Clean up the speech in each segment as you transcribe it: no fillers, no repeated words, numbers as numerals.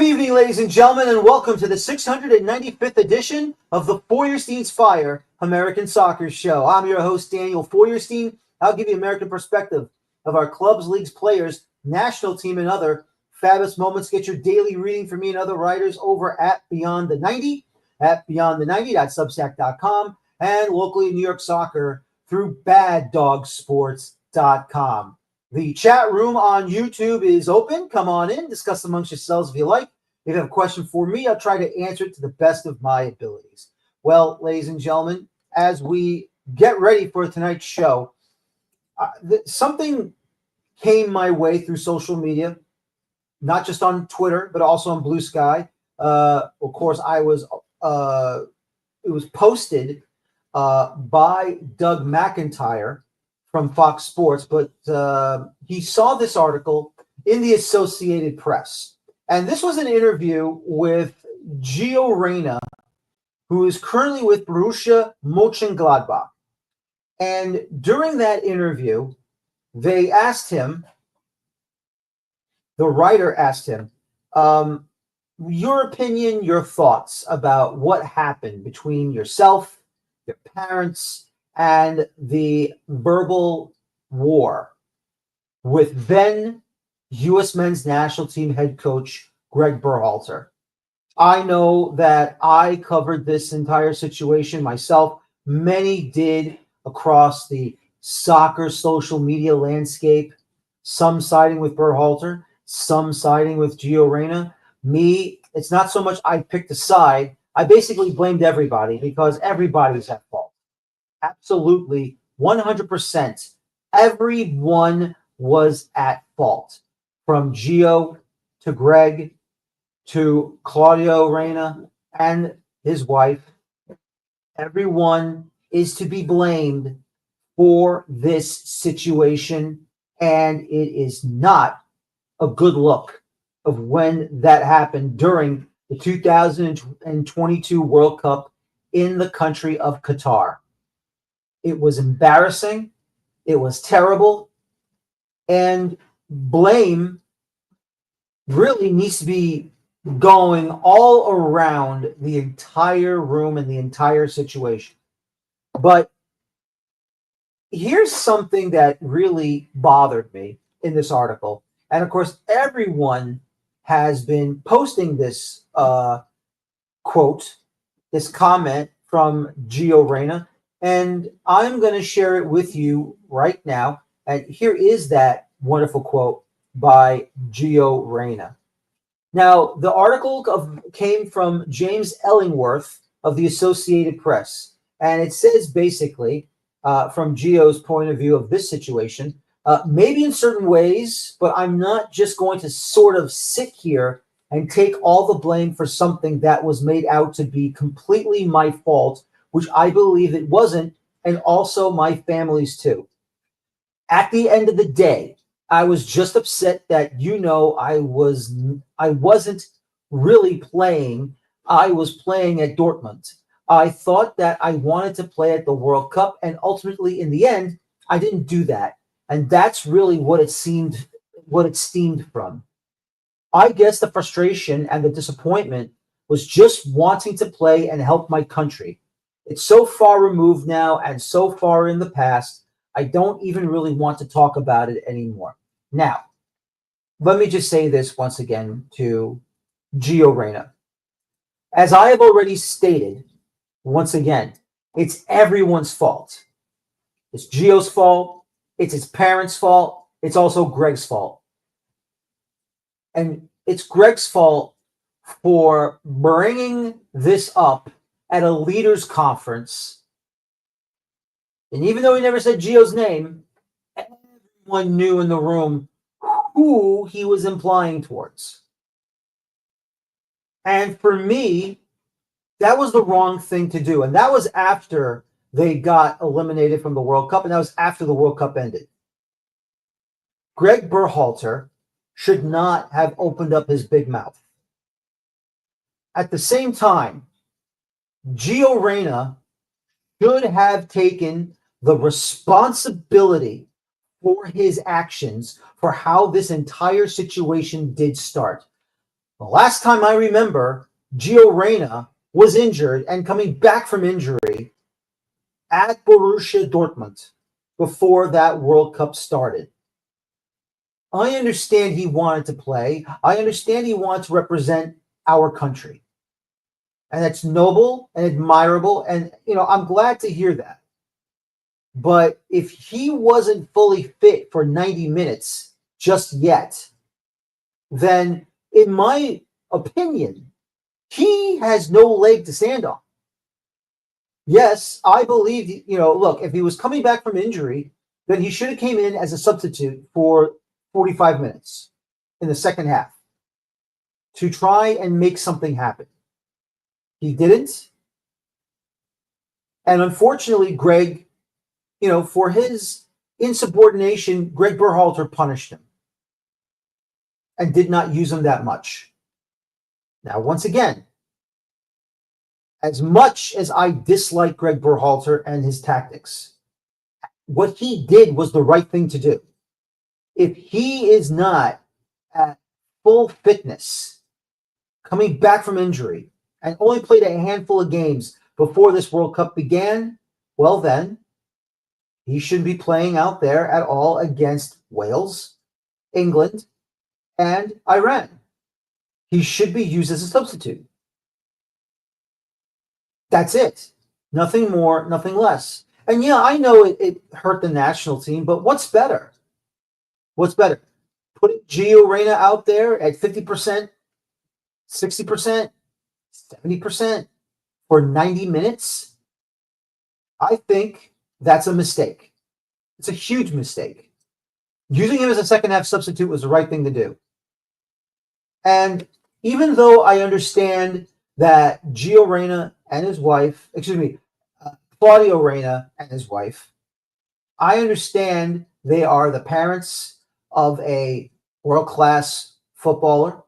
evening, ladies and gentlemen, and welcome to the 695th edition of the Feuerstein's Fire American Soccer Show. I'm your host, Daniel Feuerstein. I'll give you American perspective of our clubs, leagues, players, national team, and other fabulous moments. Get your daily reading from me and other writers over at Beyond the 90, at beyondthe90.substack.com, and locally in New York Soccer through baddogsports.com. The chat room on YouTube is open. Come on in, discuss amongst yourselves if you like. If you have a question for me, I'll try to answer it to the best of my abilities. Well, ladies and gentlemen, as we get ready for tonight's show, something came my way through social media, not just on Twitter, but also on Blue Sky. Of course, it was posted by Doug McIntyre from Fox Sports, but he saw this article in the Associated Press. And this was an interview with Gio Reyna, who is currently with Borussia Mönchengladbach. And during that interview, they asked him, the writer asked him, your opinion, your thoughts about what happened between yourself, your parents, and the verbal war with then U.S. men's national team head coach Greg Berhalter. I know that I covered this entire situation myself. Many did across the soccer social media landscape, some siding with Berhalter, some siding with Gio Reyna. Me, it's not so much I picked a side. I basically blamed everybody because everybody's at fault. Absolutely, 100%. Everyone was at fault, from Gio to Greg to Claudio Reyna and his wife. Everyone is to be blamed for this situation, and it is not a good look of when that happened during the 2022 World Cup in the country of Qatar. It was embarrassing. It was terrible. And blame really needs to be going all around the entire room and the entire situation. But here's something that really bothered me in this article. And of course, everyone has been posting this quote, this comment from Gio Reyna. And I'm going to share it with you right now. And here is that wonderful quote by Gio Reyna. Now, the article came from James Ellingworth of the Associated Press. And it says basically, from Gio's point of view of this situation, maybe in certain ways, but I'm not just going to sort of sit here and take all the blame for something that was made out to be completely my fault, which I believe it wasn't, and also my family's too. At the end of the day, I was just upset that, I wasn't really playing. I was playing at Dortmund. I thought that I wanted to play at the World Cup, and ultimately, in the end, I didn't do that. And that's really what it stemmed from. I guess the frustration and the disappointment was just wanting to play and help my country. It's so far removed now and so far in the past, I don't even really want to talk about it anymore. Now, let me just say this once again to Gio Reyna. As I have already stated, once again, it's everyone's fault. It's Gio's fault. It's his parents' fault. It's also Greg's fault. And it's Greg's fault for bringing this up at a leaders' conference. And even though he never said Gio's name, everyone knew in the room who he was implying towards. And for me, that was the wrong thing to do. And that was after they got eliminated from the World Cup, and that was after the World Cup ended. Greg Berhalter should not have opened up his big mouth. At the same time, Gio Reyna should have taken the responsibility for his actions, for how this entire situation did start. The last time I remember, Gio Reyna was injured and coming back from injury at Borussia Dortmund before that World Cup started. I understand he wanted to play. I understand he wanted to represent our country. And that's noble and admirable. And, I'm glad to hear that. But if he wasn't fully fit for 90 minutes just yet, then in my opinion, he has no leg to stand on. Yes, I believe, look, if he was coming back from injury, then he should have came in as a substitute for 45 minutes in the second half to try and make something happen. He didn't. And unfortunately, Greg, for his insubordination, Greg Berhalter punished him and did not use him that much. Now, once again, as much as I dislike Greg Berhalter and his tactics, what he did was the right thing to do. If he is not at full fitness, coming back from injury, and only played a handful of games before this World Cup began, well then, he shouldn't be playing out there at all against Wales, England, and Iran. He should be used as a substitute. That's it. Nothing more, nothing less. And yeah, I know it hurt the national team, but what's better? What's better? Putting Gio Reyna out there at 50%, 60%, 70% for 90 minutes? I think that's a mistake. It's a huge mistake. Using him as a second half substitute was the right thing to do. And even though I understand that Gio Reyna and his wife, Claudio Reyna and his wife, I understand they are the parents of a world-class footballer.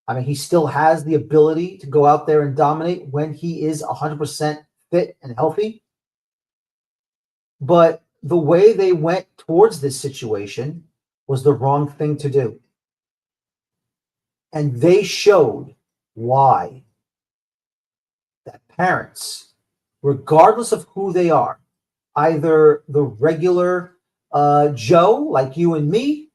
I mean, he still has the ability to go out there and dominate when he is 100% fit and healthy. But the way they went towards this situation was the wrong thing to do. And they showed why that parents, regardless of who they are, either the regular Joe, like you and me,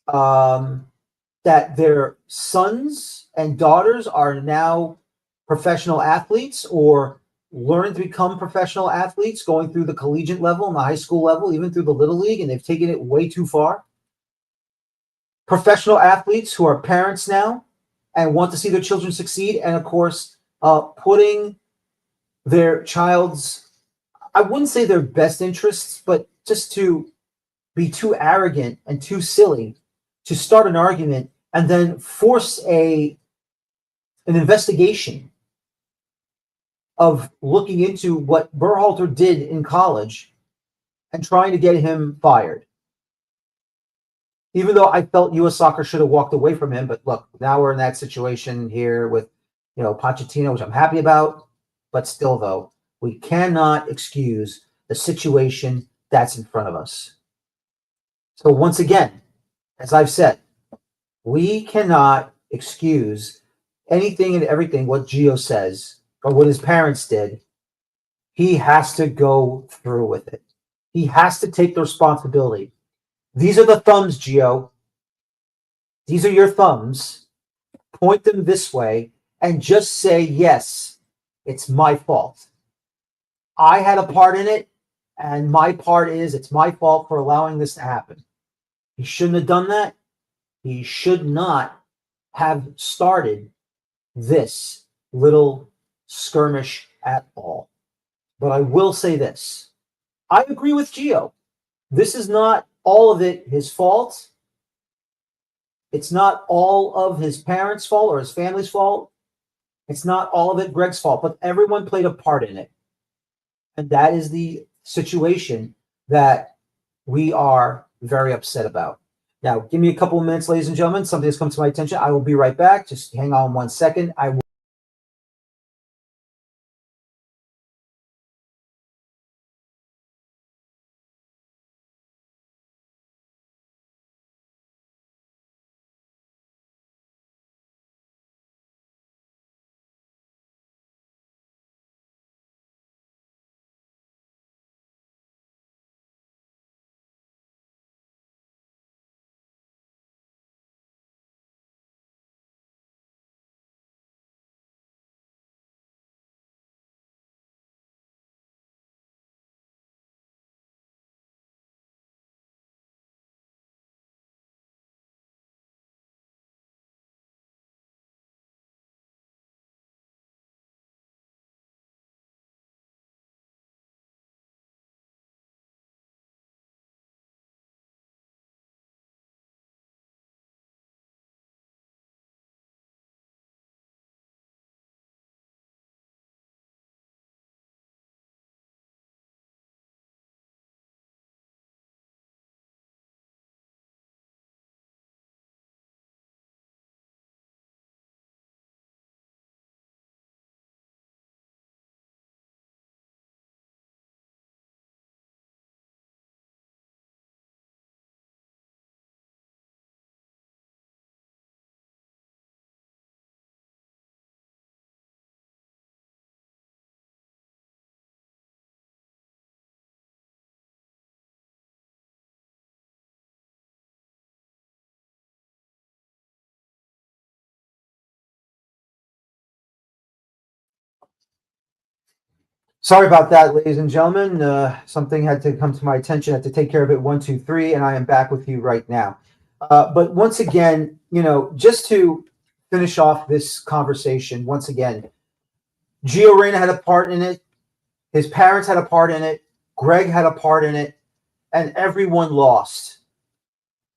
that their sons and daughters are now professional athletes or learn to become professional athletes, going through the collegiate level and the high school level, even through the little league, and they've taken it way too far. Professional athletes who are parents now and want to see their children succeed, and of course, putting their child's, I wouldn't say their best interests, but just to be too arrogant and too silly to start an argument and then force an investigation of looking into what Berhalter did in college and trying to get him fired. Even though I felt U.S. Soccer should have walked away from him, but look, now we're in that situation here with, Pochettino, which I'm happy about, but still, though, we cannot excuse the situation that's in front of us. So once again, as I've said, we cannot excuse anything and everything what Gio says or what his parents did. He has to go through with it. He has to take the responsibility. These are the thumbs, Gio. These are your thumbs. Point them this way and just say, yes, it's my fault. I had a part in it, and my part is it's my fault for allowing this to happen. He shouldn't have done that. He should not have started this little skirmish at all. But I will say this. I agree with Gio. This is not all of it his fault. It's not all of his parents' fault or his family's fault. It's not all of it Greg's fault, but everyone played a part in it. And that is the situation that we are very upset about. Now, give me a couple of minutes, ladies and gentlemen. Something has come to my attention. I will be right back. Just hang on 1 second. I will Sorry about that, ladies and gentlemen. Something had to come to my attention. I had to take care of it. 1, 2, 3, and I am back with you right now. But once again, just to finish off this conversation, once again, Gio Reyna had a part in it. His parents had a part in it. Greg had a part in it, and everyone lost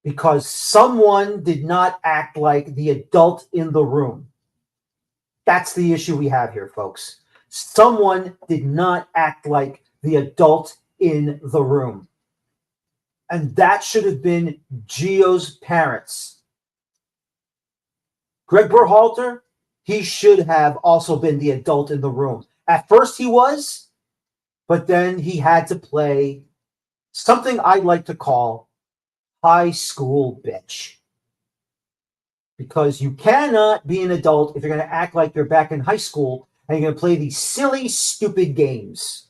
because someone did not act like the adult in the room. That's the issue we have here, folks. Someone did not act like the adult in the room. And that should have been Gio's parents. Greg Berhalter, he should have also been the adult in the room. At first he was, but then he had to play something I like to call high school bitch. Because you cannot be an adult if you're going to act like you're back in high school and you're going to play these silly, stupid games.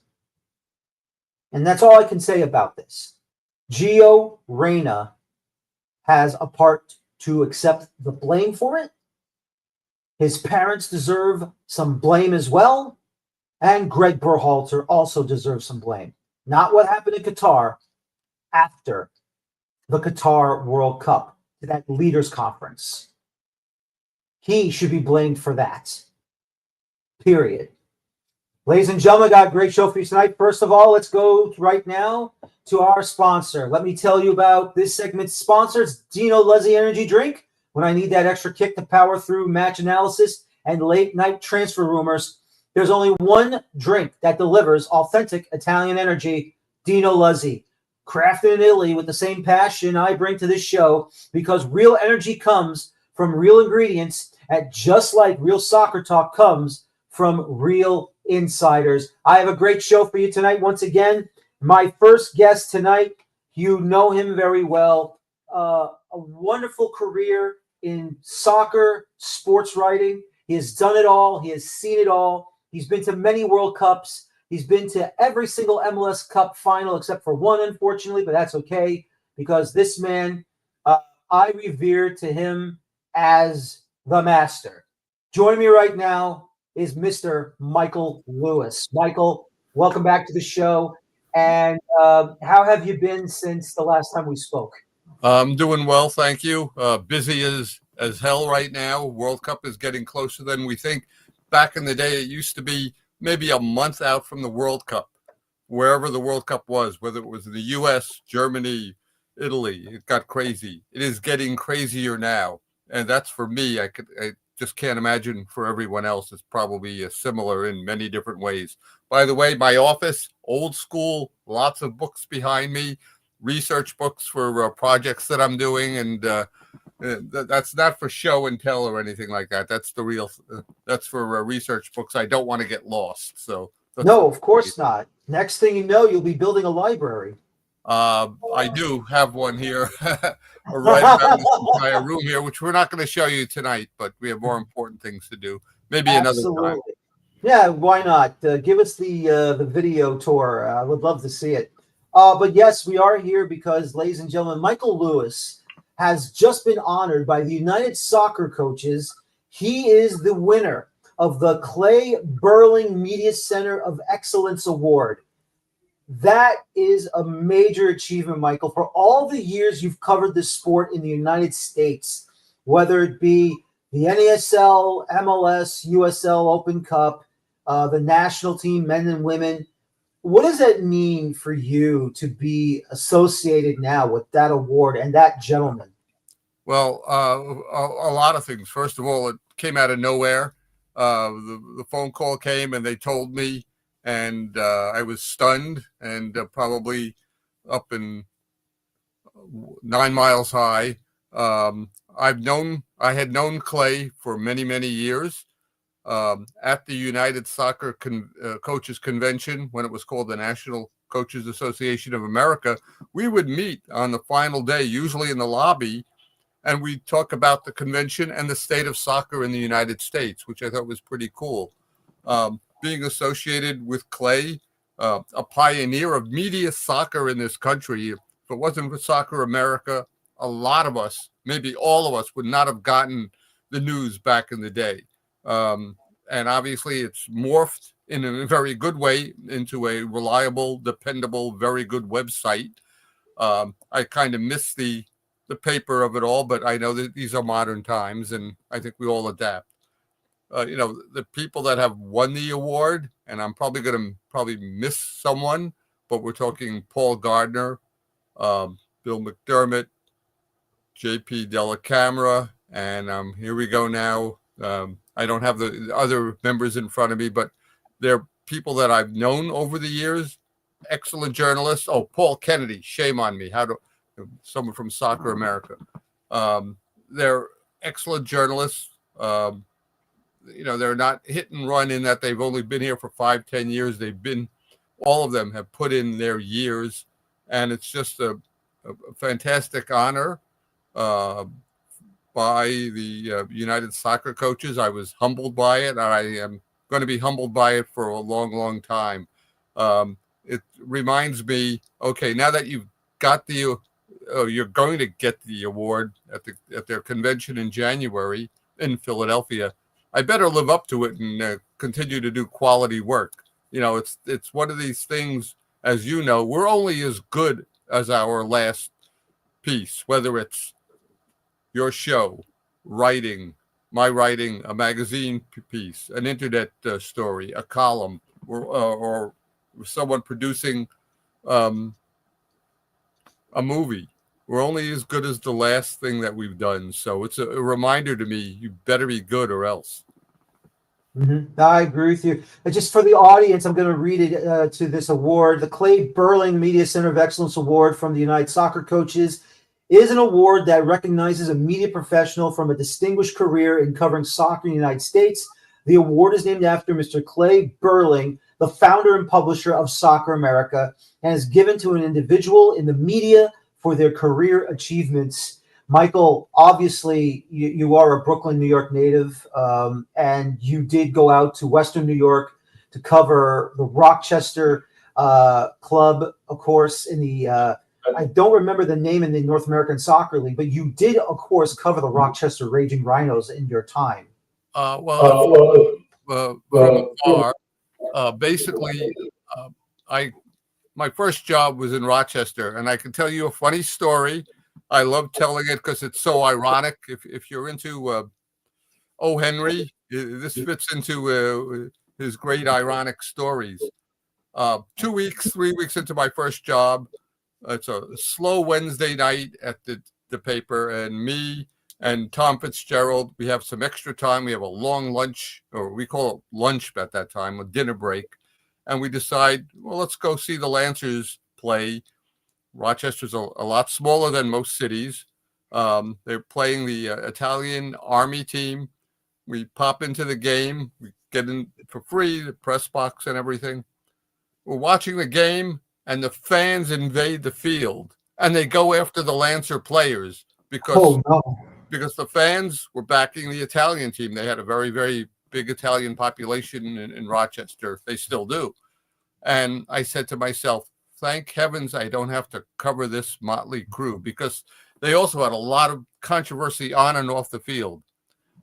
And that's all I can say about this. Gio Reyna has a part to accept the blame for it. His parents deserve some blame as well. And Greg Berhalter also deserves some blame. Not what happened in Qatar, after the Qatar World Cup, to that leaders conference. He should be blamed for that. Period. Ladies and gentlemen, I got a great show for you tonight. First of all, let's go right now to our sponsor. Let me tell you about this segment's sponsor. It's Dino Luzzi Energy Drink. When I need that extra kick to power through match analysis and late night transfer rumors, there's only one drink that delivers authentic Italian energy, Dino Luzzi. Crafted in Italy with the same passion I bring to this show, because real energy comes from real ingredients, and just like real soccer talk comes from real insiders. I have a great show for you tonight. Once again, my first guest tonight, you know him very well. A wonderful career in soccer, sports writing. He has done it all. He has seen it all. He's been to many World Cups. He's been to every single MLS Cup final except for one, unfortunately, but that's okay, because this man, I revere to him as the master. Joining me right now is Mr. Michael Lewis. Michael, welcome back to the show. And how have you been since the last time we spoke? I'm doing well, thank you. Busy as hell right now. World Cup is getting closer than we think. Back in the day, it used to be maybe a month out from the World Cup, wherever the World Cup was, whether it was the U.S., Germany, Italy. It got crazy. It is getting crazier now. And that's for me. I just can't imagine for everyone else. It's probably similar in many different ways. By the way, my office, old school, lots of books behind me, research books for projects that I'm doing, and that's not for show and tell or anything like that. That's the real. That's for research books. I don't want to get lost. So no, of course not. Next thing you know, you'll be building a library. I do have one here, right around this entire room here, which we're not going to show you tonight, but we have more important things to do. Maybe Absolutely. another time. Yeah, why not? Give us the video tour. I would love to see it. But yes, we are here because, ladies and gentlemen, Michael Lewis has just been honored by the United Soccer Coaches. He is the winner of the Clay Berling Media Center of Excellence Award. That is a major achievement, Michael, for all the years you've covered this sport in the United States, whether it be the NASL, MLS, USL Open Cup, the national team, men and women. What does that mean for you to be associated now with that award and that gentleman? Well, a lot of things. First of all, it came out of nowhere. The phone call came and they told me, and I was stunned and probably up in 9 miles high. I had known Clay for many, many years. At the United Soccer Coaches Convention, when it was called the National Coaches Association of America, we would meet on the final day, usually in the lobby, and we'd talk about the convention and the state of soccer in the United States, which I thought was pretty cool. Being associated with Clay, a pioneer of media soccer in this country. If it wasn't for Soccer America, a lot of us, maybe all of us, would not have gotten the news back in the day. and obviously it's morphed in a very good way into a reliable, dependable, very good website. I kind of miss the paper of it all, but I know that these are modern times, and I think we all adapt. The people that have won the award, and I'm probably going to miss someone, but we're talking Paul Gardner, Bill McDermott, JP Della Camera, and here we go now. I don't have the other members in front of me, but they're people that I've known over the years. Excellent journalists. Oh, Paul Kennedy, shame on me. Someone from Soccer America. They're excellent journalists. They're not hit and run in that they've only been here for 5-10 years. All of them have put in their years, and it's just a fantastic honor by the United Soccer Coaches. I was humbled by it, and I am going to be humbled by it for a long, long time. It reminds me, okay, now that you've got you're going to get the award at their convention in January in Philadelphia. I better live up to it and continue to do quality work. It's one of these things, as you know, we're only as good as our last piece, whether it's your show, writing, my writing, a magazine piece, an internet story, a column, or someone producing a movie. We're only as good as the last thing that we've done. So it's a reminder to me, you better be good or else. Mm-hmm. I agree with you. Just for the audience, I'm going to read it to this award. The Clay Berling Media Center of Excellence Award from the United Soccer Coaches is an award that recognizes a media professional from a distinguished career in covering soccer in the United States. The award is named after Mr. Clay Berling, the founder and publisher of Soccer America, and is given to an individual in the media for their career achievements. Michael, obviously, you are a Brooklyn, New York native, and you did go out to Western New York to cover the Rochester club, of course, in the I don't remember the name in the North American Soccer League, but you did, of course, cover the Rochester Raging Rhinos in your time. From afar, basically, my first job was in Rochester, and I can tell you a funny story. I love telling it because it's so ironic. If you're into O. Henry, this fits into his great ironic stories. 3 weeks into my first job, it's a slow Wednesday night at the paper, and me and Tom Fitzgerald, we have some extra time. We have a long lunch, or we call it lunch at that time, a dinner break. And we decide, well, let's go see the Lancers play. Rochester's a lot smaller than most cities. They're playing the Italian Army team. We pop into the game. We get in for free, the press box and everything. We're watching the game, and the fans invade the field, and they go after the Lancer players because the fans were backing the Italian team. They had a very, very big Italian population in Rochester. They still do. And I said to myself, thank heavens I don't have to cover this motley crew, because they also had a lot of controversy on and off the field.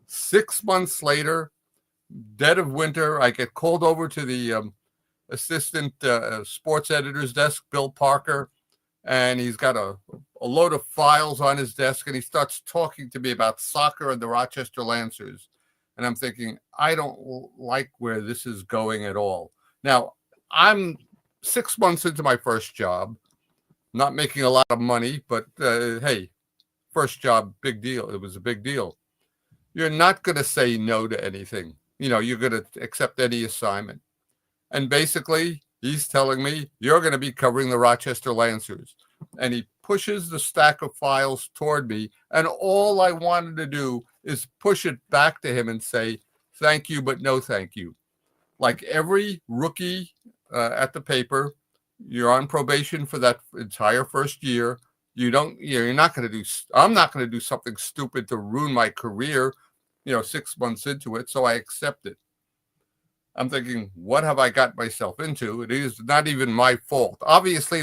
6 months later, dead of winter, I get called over to the assistant sports editor's desk, Bill Parker, and he's got a load of files on his desk, and he starts talking to me about soccer and the Rochester Lancers. And I'm thinking, I don't like where this is going at all. Now, I'm 6 months into my first job, not making a lot of money, but hey, first job, big deal. It was a big deal. You're not going to say no to anything. You're going to accept any assignment. And basically, he's telling me, you're going to be covering the Rochester Lancers. And he pushes the stack of files toward me. And all I wanted to do is push it back to him and say, thank you, but no thank you. Like every rookie at the paper, you're on probation for that entire first year. I'm not going to do something stupid to ruin my career, 6 months into it. So I accept it. I'm thinking, what have I got myself into? It is not even my fault. Obviously,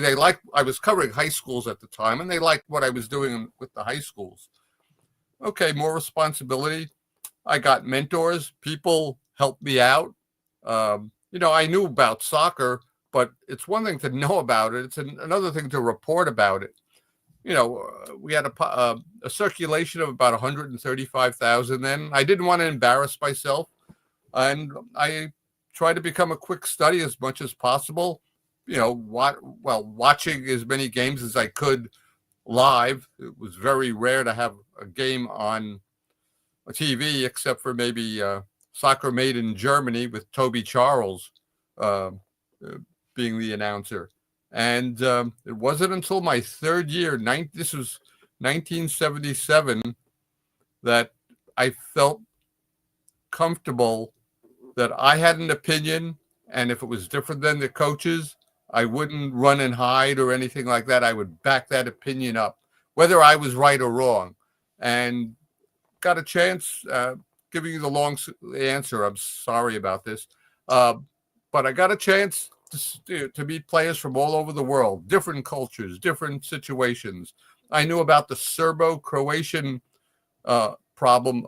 I was covering high schools at the time, and they liked what I was doing with the high schools. Okay, more responsibility. I got mentors, people helped me out. I knew about soccer, but it's one thing to know about it. It's another thing to report about it. We had a circulation of about 135,000 then. I didn't want to embarrass myself, and I tried to become a quick study as much as possible. Watching as many games as I could live. It was very rare to have a game on a TV, except for maybe Soccer Made in Germany with Toby Charles uh, being the announcer. And it wasn't until my third year, this was 1977, that I felt comfortable that I had an opinion. And if it was different than the coaches, I wouldn't run and hide or anything like that. I would back that opinion up, whether I was right or wrong. And got a chance, giving you the long answer. I'm sorry about this. But I got a chance to meet players from all over the world, different cultures, different situations. I knew about the Serbo-Croatian problem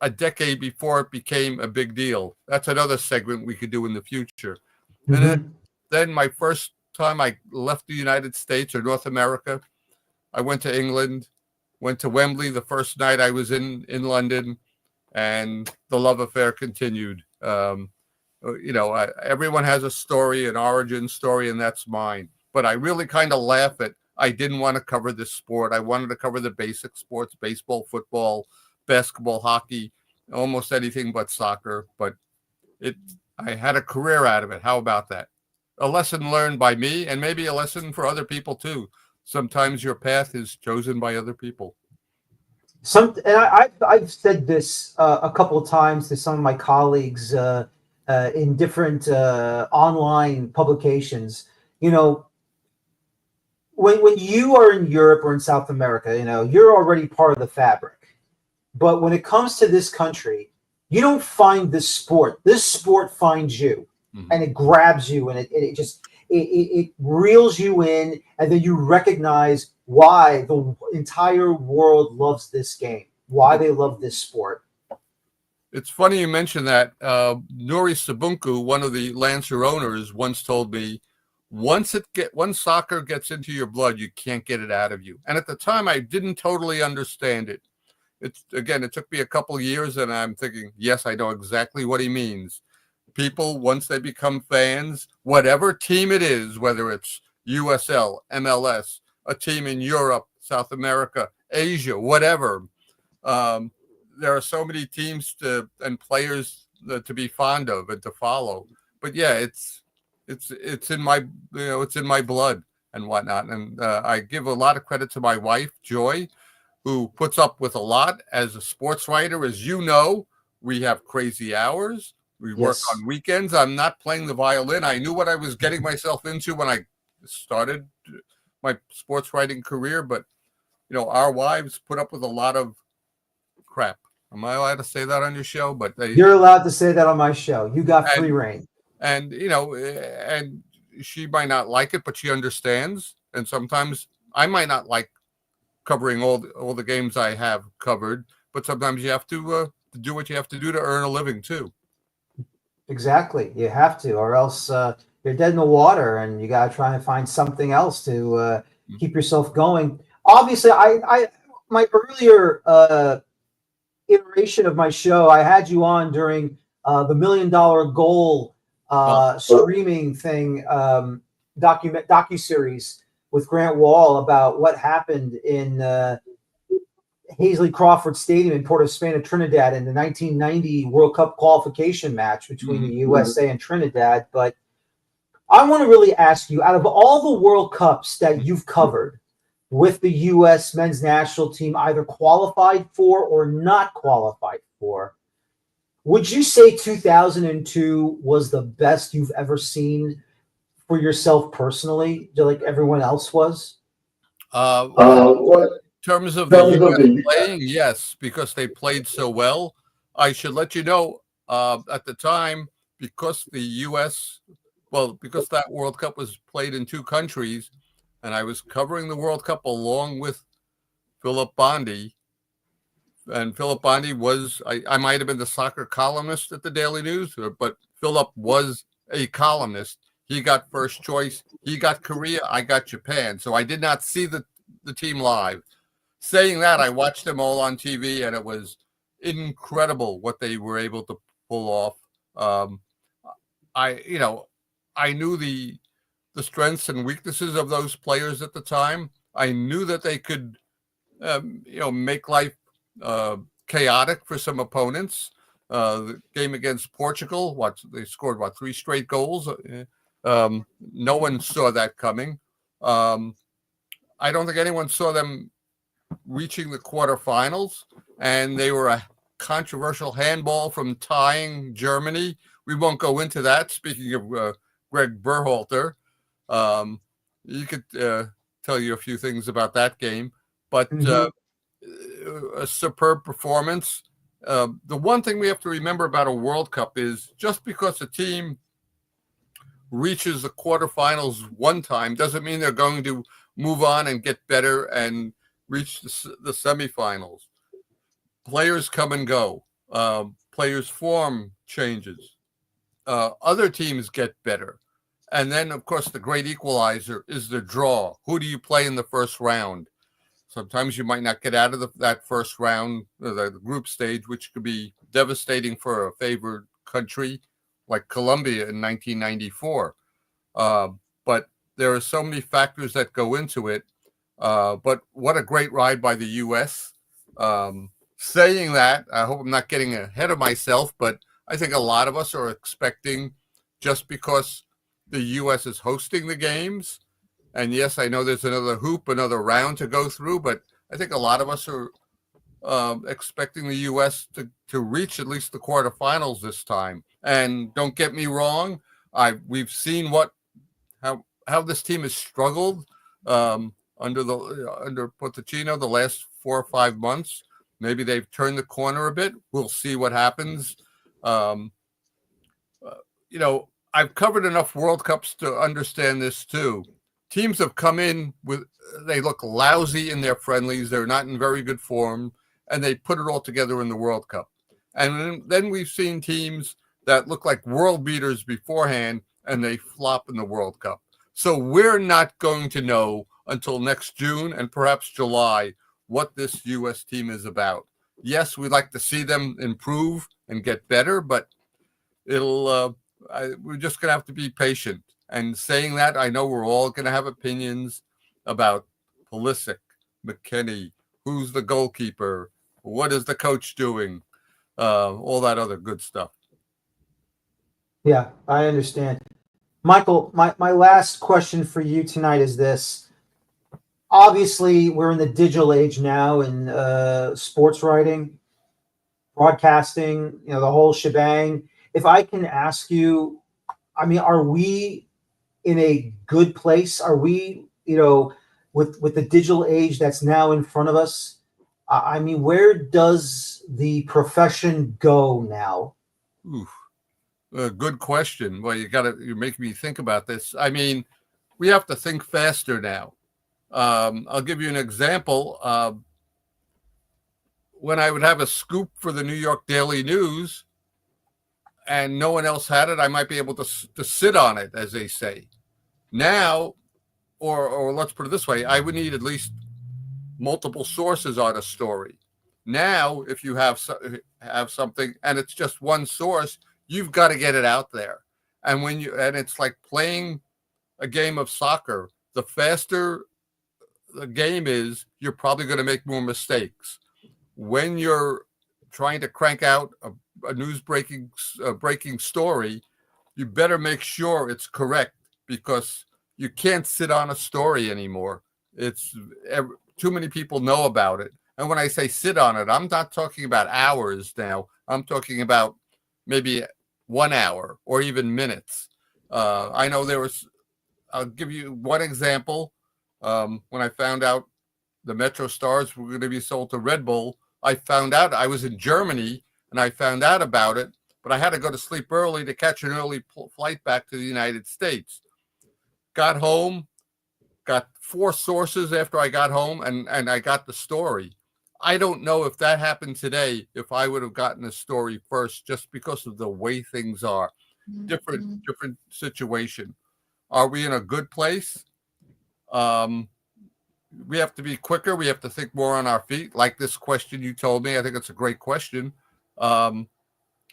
a decade before it became a big deal. That's another segment we could do in the future. Mm-hmm. And then my first time I left the United States or North America, I went to England, went to Wembley the first night I was in London, and the love affair continued. Everyone has a story, an origin story, and that's mine. But I really kind of laugh at, I didn't want to cover this sport. I wanted to cover the basic sports, baseball, football, basketball, hockey, almost anything but soccer. But I had a career out of it. How about that? A lesson learned by me, and maybe a lesson for other people too. Sometimes your path is chosen by other people. I've said this a couple of times to some of my colleagues in different online publications. When you are in Europe or in South America, you're already part of the fabric. But when it comes to this country, you don't find this sport. This sport finds you, and it grabs you, and it reels you in, and then you recognize why the entire world loves this game, why they love this sport. It's funny you mentioned that. Nuri Sabunku, one of the Lancer owners, once told me, once soccer gets into your blood, you can't get it out of you. And at the time, I didn't totally understand it. It took me a couple of years, and I'm thinking, yes, I know exactly what he means. People, once they become fans, whatever team it is, whether it's USL, MLS, a team in Europe, South America, Asia, whatever, there are so many teams and players to be fond of and to follow. But yeah, it's in my it's in my blood and whatnot. And I give a lot of credit to my wife, Joy, who puts up with a lot as a sports writer. As you know, we have crazy hours. We work on weekends. I'm not playing the violin. I knew what I was getting myself into when I started my sports writing career, but our wives put up with a lot of crap. Am I allowed to say that on your show? But you're allowed to say that on my show. You got free reign. And and she might not like it, but she understands. And sometimes I might not like covering all the games I have covered, but sometimes you have to do what you have to do to earn a living too. Exactly, you have to, or else you're dead in the water, and you got to try and find something else to keep yourself going. Obviously, I my earlier iteration of my show, I had you on during the $1 Million Goal streaming thing, docuseries with Grant Wall about what happened in Hazley Crawford Stadium in Port of Spain and Trinidad in the 1990 World Cup qualification match between the USA and Trinidad. But I want to really ask you, out of all the World Cups that you've covered with the U.S. men's national team, either qualified for or not qualified for, would you say 2002 was the best you've ever seen for yourself personally, like everyone else was? In terms of the U.S. playing, yes, because they played so well. I should let you know, at the time, because the U.S., because that World Cup was played in two countries, and I was covering the World Cup along with Philip Bondi. and Philip Bondi was, I might have been the soccer columnist at the Daily News, but Philip was a columnist. He got first choice. He got Korea. I got Japan. So I did not see the team live. Saying that, I watched them all on TV, and it was incredible what they were able to pull off. Um, I knew the strengths and weaknesses of those players at the time. I knew that they could, make life chaotic for some opponents. The game against Portugal, they scored 3 straight goals. No one saw that coming. I don't think anyone saw them reaching the quarterfinals, and they were a controversial handball from tying Germany. We won't go into that. Speaking of Greg Berhalter, you could tell you a few things about that game, but a superb performance. The one thing we have to remember about a World Cup is just because a team reaches the quarterfinals one time doesn't mean they're going to move on and get better and reach the semifinals. Players come and go. Players' form changes. Other teams get better. And then, of course, the great equalizer is the draw. Who do you play in the first round? Sometimes you might not get out of that first round, the group stage, which could be devastating for a favored country like Colombia in 1994. But there are so many factors that go into it. But what a great ride by the U.S. Saying that, I hope I'm not getting ahead of myself, but I think a lot of us are expecting, just because the U.S. is hosting the games, and yes, I know there's another round to go through, but I think a lot of us are expecting the U.S. to reach at least the quarterfinals this time. And don't get me wrong, we've seen how this team has struggled under Pochettino the last 4 or 5 months. Maybe they've turned the corner a bit. We'll see what happens. I've covered enough World Cups to understand this too. Teams have come in they look lousy in their friendlies. They're not in very good form, and they put it all together in the World Cup. And then we've seen teams that look like world beaters beforehand, and they flop in the World Cup. So we're not going to know until next June and perhaps July what this U.S. team is about. Yes, we'd like to see them improve and get better, but we're just going to have to be patient. And saying that, I know we're all going to have opinions about Pulisic, McKennie, who's the goalkeeper, what is the coach doing, all that other good stuff. Yeah, I understand. Michael, my last question for you tonight is this. Obviously, we're in the digital age now in sports writing, broadcasting, the whole shebang. If I can ask you, are we in a good place? Are we, with the digital age that's now in front of us? Where does the profession go now? Oof. Good question. Well, you're making me think about this. We have to think faster now. I'll give you an example. When I would have a scoop for the New York Daily News and no one else had it, I might be able to sit on it, as they say. Now, or let's put it this way, I would need at least multiple sources on a story. Now, if you have something and it's just one source, you've got to get it out there. And it's like playing a game of soccer. The faster the game is, you're probably going to make more mistakes. When you're trying to crank out a news breaking story, you better make sure it's correct, because you can't sit on a story anymore. It's too many people know about it. And when I say sit on it, I'm not talking about hours now. I'm talking about maybe 1 hour or even minutes. I know I'll give you one example. When I found out the Metro Stars were going to be sold to Red Bull, I was in Germany and I found out about it, but I had to go to sleep early to catch an early flight back to the United States. Got home, got 4 sources after I got home, and I got the story. I don't know if that happened today, if I would have gotten the story first, just because of the way things are. Different situation. Are we in a good place? Um, we have to be quicker. We have to think more on our feet. Like this question you told me, I think it's a great question. Um,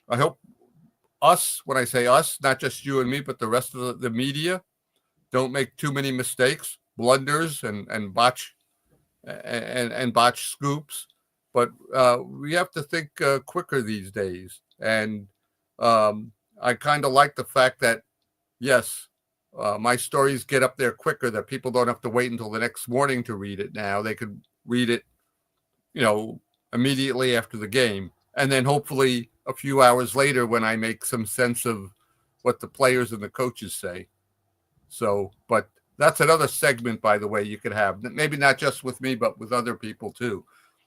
I hope us, when I say us, not just you and me, but the rest of the media, don't make too many mistakes, blunders, and botch and botch scoops. But we have to think quicker these days. And I kind of like the fact that, yes, my stories get up there quicker, that people don't have to wait until the next morning to read it now. They could read it, you know, immediately after the game. And then hopefully a few hours later when I make some sense of what the players and the coaches say. So, but that's another segment, by the way, you could have. Maybe not just with me, but with other people too,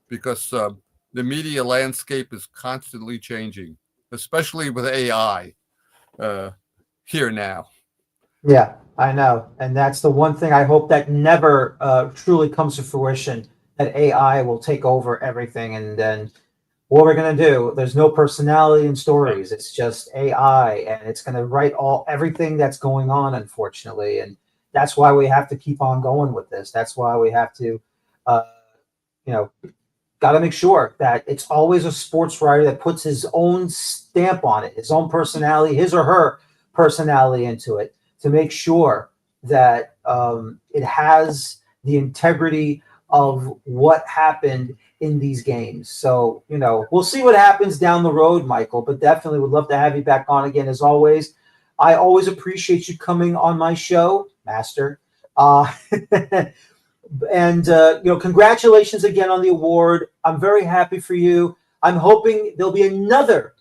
because the media landscape is constantly changing, especially with AI here now. Yeah, I know. And that's the one thing I hope that never truly comes to fruition, that AI will take over everything. And then what we're going to do, there's no personality in stories. It's just AI, and it's going to write everything that's going on, unfortunately. And that's why we have to keep on going with this. That's why we have to, uh, you know, got to make sure that it's always a sports writer that puts his own stamp on it, his own personality, his or her personality into it, to make sure that it has the integrity of what happened in these games. So, we'll see what happens down the road, Michael, but definitely would love to have you back on again as always. I always appreciate you coming on my show, Master. Uh, And congratulations again on the award. I'm very happy for you. I'm hoping there'll be another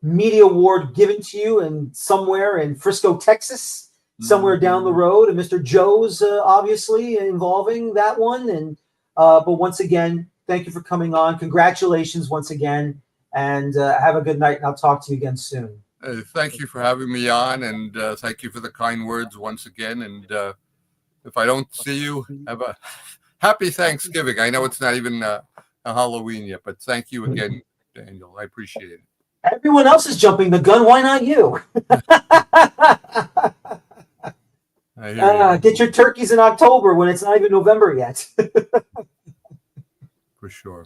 media award given to you in somewhere in Frisco, Texas, somewhere down the road. And Mr. Joe's obviously involving that one. And but once again, thank you for coming on. Congratulations once again, and have a good night. And I'll talk to you again soon. Thank you for having me on, and thank you for the kind words once again. And if I don't see you, have a happy Thanksgiving. I know it's not even a Halloween yet, but thank you again, Daniel. I appreciate it. Everyone else is jumping the gun. Why not you? I hear you. Get your turkeys in October when it's not even November yet. For sure.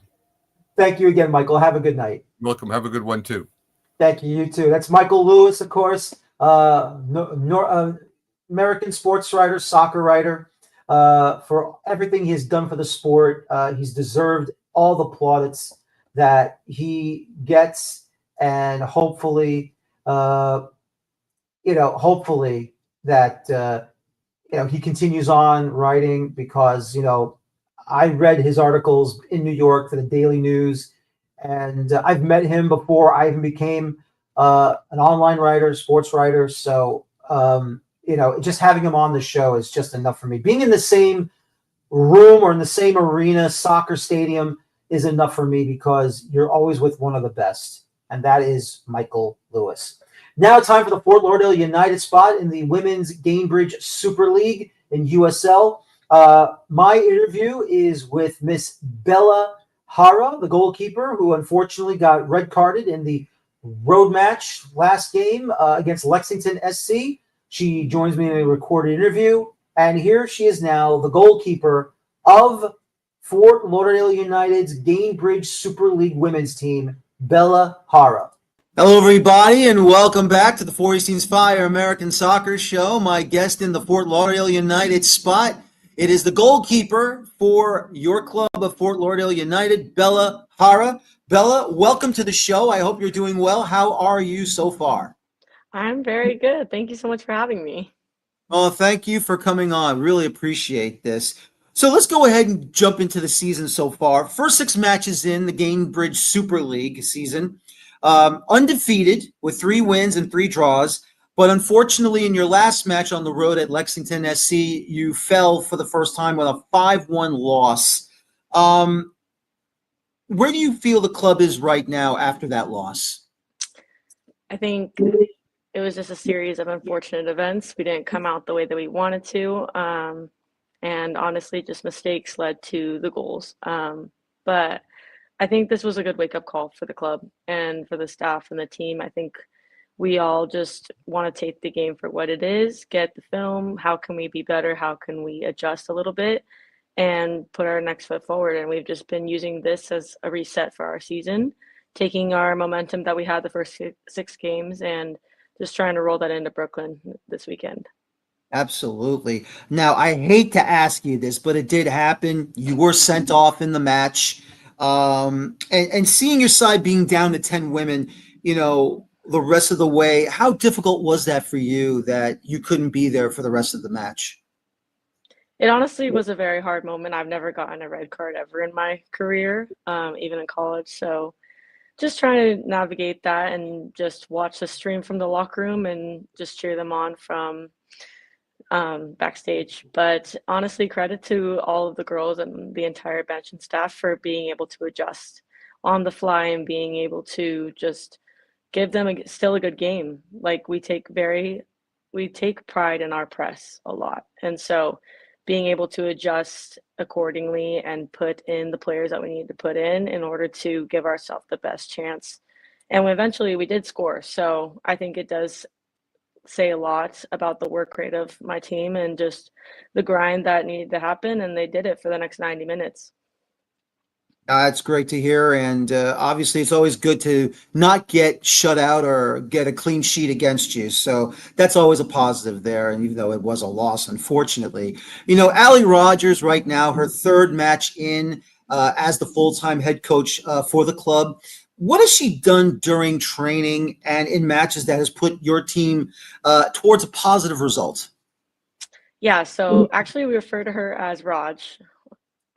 Thank you again, Michael. Have a good night. Welcome. Have a good one, too. Thank you. You too. That's Michael Lewis, of course, American sports writer, soccer writer, for everything he has done for the sport. He's deserved all the plaudits that he gets, and hopefully, hopefully that he continues on writing, because I read his articles in New York for the Daily News, and I've met him before I even became an online writer, sports writer. So just having him on the show is just enough for me. Being in the same room or in the same arena, soccer stadium, is enough for me, because you're always with one of the best, and that is Michael Lewis. Now time for the Fort Lauderdale United Spot in the Women's Gainbridge Super League in USL. My interview is with Miss Bella Hara, the goalkeeper, who unfortunately got red carded in the road match last game against Lexington SC. She joins me in a recorded interview, and here she is now, the goalkeeper of Fort Lauderdale United's Gainbridge Super League women's team, Bella Hara. Hello, everybody, and welcome back to the Feuerstein's Fire American Soccer Show. My guest in the Fort Lauderdale United Spot, it is the goalkeeper for your club of Fort Lauderdale United, Bella Hara. Bella, welcome to the show. I hope you're doing well. How are you so far? I'm very good. Thank you so much for having me. Oh, thank you for coming on. Really appreciate this. So let's go ahead and jump into the season so far. First 6 matches in the Gainbridge Super League season. Undefeated with 3 wins and 3 draws. But unfortunately, in your last match on the road at Lexington SC, you fell for the first time with a 5-1 loss. Where do you feel the club is right now after that loss? I think it was just a series of unfortunate events. We didn't come out the way that we wanted to. And honestly, just mistakes led to the goals. But I think this was a good wake up call for the club and for the staff and the team. I think we all just want to take the game for what it is, get the film, how can we be better, how can we adjust a little bit and put our next foot forward. And we've just been using this as a reset for our season, taking our momentum that we had the first six games and just trying to roll that into Brooklyn this weekend. Absolutely. Now, I hate to ask you this, but it did happen. You were sent off in the match. And seeing your side being down to 10 women, the rest of the way, how difficult was that for you that you couldn't be there for the rest of the match? It honestly was a very hard moment. I've never gotten a red card ever in my career, even in college. So just trying to navigate that and just watch the stream from the locker room and just cheer them on from backstage. But honestly, credit to all of the girls and the entire bench and staff for being able to adjust on the fly and being able to just give them still a good game. Like we take pride in our press a lot, and so being able to adjust accordingly and put in the players that we need to put in order to give ourselves the best chance. And eventually we did score. So I think it does say a lot about the work rate of my team and just the grind that needed to happen. And they did it for the next 90 minutes. That's great to hear. And obviously, it's always good to not get shut out or get a clean sheet against you. So that's always a positive there. And even though it was a loss, unfortunately, Allie Rogers right now, her third match in as the full-time head coach for the club. What has she done during training and in matches that has put your team towards a positive result? Yeah, so actually we refer to her as Raj.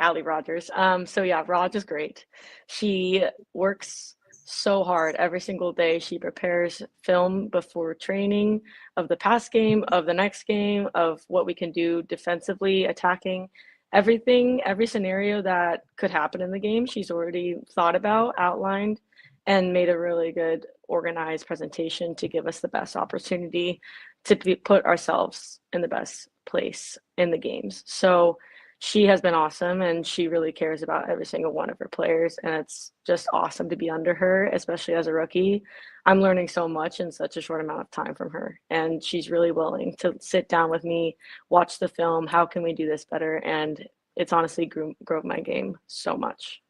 Allie Rogers. So yeah, Raj is great. She works so hard every single day. She prepares film before training of the past game, of the next game, of what we can do defensively, attacking, everything, every scenario that could happen in the game. She's already thought about, outlined, and made a really good organized presentation to give us the best opportunity to put ourselves in the best place in the games. So she has been awesome and she really cares about every single one of her players, and it's just awesome to be under her, especially as a rookie. I'm learning so much in such a short amount of time from her, and she's really willing to sit down with me, watch the film, how can we do this better, and it's honestly grown my game so much.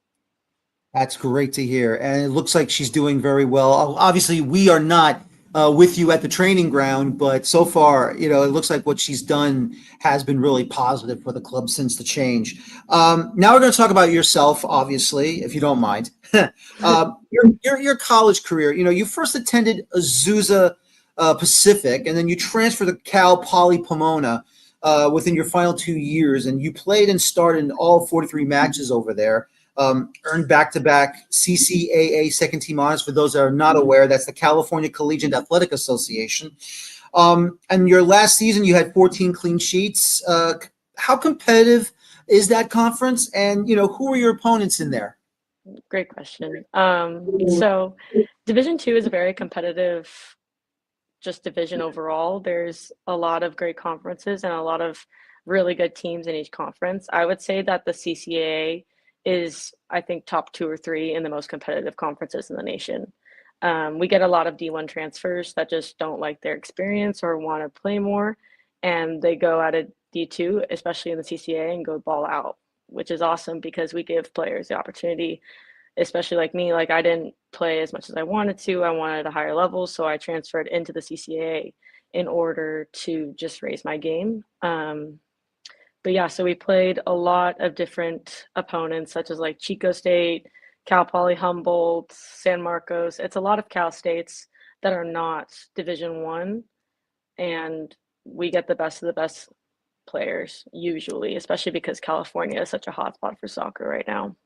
That's great to hear. And it looks like she's doing very well. Obviously, we are not with you at the training ground, but so far, it looks like what she's done has been really positive for the club since the change. Now we're going to talk about yourself, obviously, if you don't mind. Your college career, you first attended Azusa Pacific, and then you transferred to Cal Poly Pomona within your final 2 years, and you played and started in all 43 matches over there. Earned back-to-back CCAA second-team honors. For those that are not aware, that's the California Collegiate Athletic Association. And your last season, you had 14 clean sheets. How competitive is that conference? And, who are your opponents in there? Great question. So Division II is a very competitive just division overall. There's a lot of great conferences and a lot of really good teams in each conference. I would say that the CCAA is, I think, top 2 or 3 in the most competitive conferences in the nation. We get a lot of D1 transfers that just don't like their experience or want to play more, and they go out of D2, especially in the CCAA, and go ball out, which is awesome because we give players the opportunity, especially like me. Like I didn't play as much as I wanted to. I wanted a higher level, so I transferred into the CCAA in order to just raise my game. But yeah, so we played a lot of different opponents, such as like Chico State, Cal Poly Humboldt, San Marcos. It's a lot of Cal States that are not Division One, and we get the best of the best players usually, especially because California is such a hotspot for soccer right now.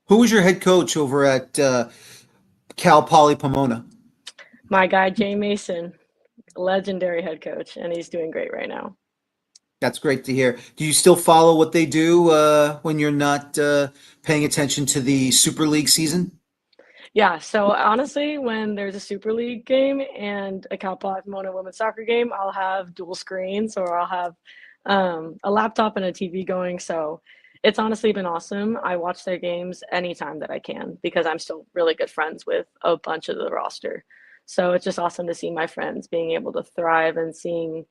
Who was your head coach over at Cal Poly Pomona? My guy Jay Mason, legendary head coach, and he's doing great right now. That's great to hear. Do you still follow what they do when you're not paying attention to the Super League season? Yeah, so honestly, when there's a Super League game and a Cal Poly Pomona women's soccer game, I'll have dual screens or I'll have a laptop and a TV going. So it's honestly been awesome. I watch their games anytime that I can because I'm still really good friends with a bunch of the roster. So it's just awesome to see my friends being able to thrive and seeing